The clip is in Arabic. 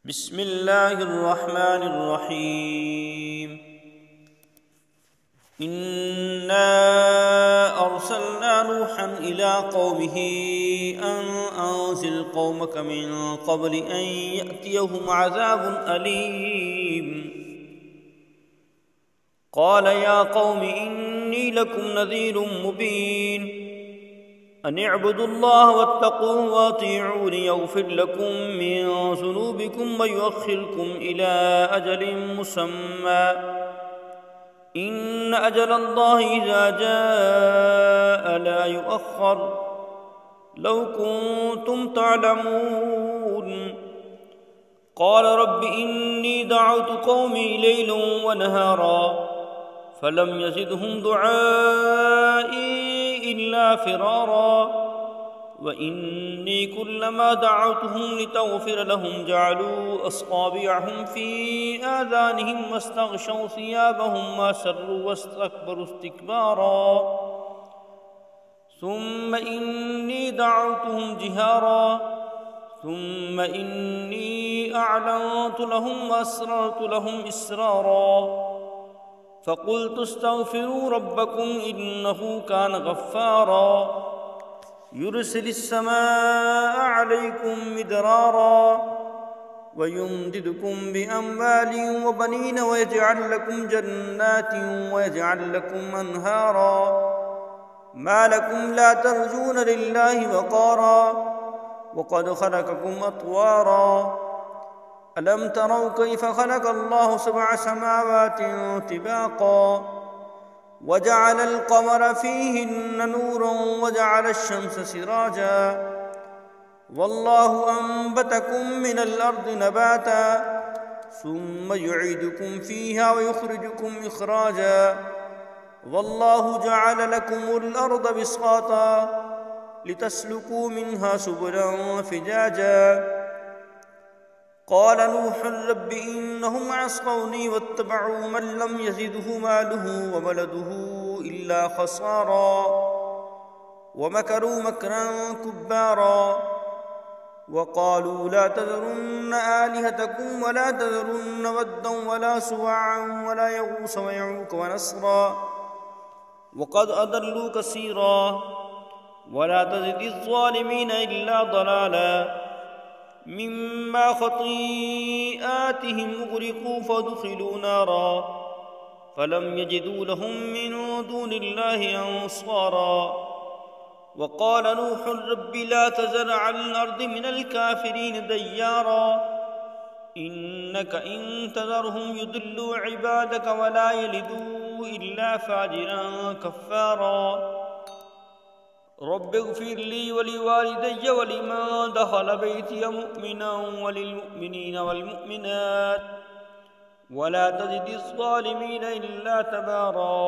بسم الله الرحمن الرحيم إنا أرسلنا نوحا إلى قومه أن أنذر قومك من قبل أن يأتيهم عذاب أليم قال يا قوم إني لكم نذير مبين أن اعبدوا الله واتقوه وأطيعون يغفر لكم من ذنوبكم ويؤخركم إلى أجل مسمى إن أجل الله إذا جاء لا يؤخر لو كنتم تعلمون قال رب إني دعوت قومي ليلا ونهارا فلم يزدهم دعائي إلا فرارا وإني كلما دعوتهم لتغفر لهم جعلوا أصابعهم في آذانهم واستغشوا ثيابهم وأسروا واستكبروا استكبارا ثم إني دعوتهم جهارا ثم إني أعلنت لهم وأسررت لهم إسرارا فقلت استغفروا ربكم إنه كان غفارا يرسل السماء عليكم مدرارا ويمددكم بأموال وبنين ويجعل لكم جنات ويجعل لكم أنهارا ما لكم لا ترجون لله وقارا وقد خلقكم أطوارا ألم تروا كيف خلق الله 7 سماوات طباقا وجعل القمر فيهن نورا وجعل الشمس سراجا والله أنبتكم من الأرض نباتا ثم يعيدكم فيها ويخرجكم إخراجا والله جعل لكم الأرض بساطا لتسلكوا منها سبلا فجاجا قال نوح رب إنهم عصوني واتبعوا من لم يزده ماله وولده إلا خسارا ومكروا مكرا كبارا وقالوا لا تذرن آلهتكم ولا تذرن ودا ولا سواعا ولا يغوث ويعوق ونسرا وقد أضلوا كثيرا ولا تزد الظالمين إلا ضلالا مما خطيئاتهم أغرقوا فدخلوا نارا فلم يجدوا لهم من دون الله أنصارا وقال نوح رب لا تذر على الأرض من الكافرين ديارا إنك إن تذرهم يضلوا عبادك ولا يلدوا إلا فاجرا كفارا رب اغفر لي ولوالدي ولمن دخل بيتي مؤمنا وللمؤمنين والمؤمنات ولا تزد الظالمين إلا تبارا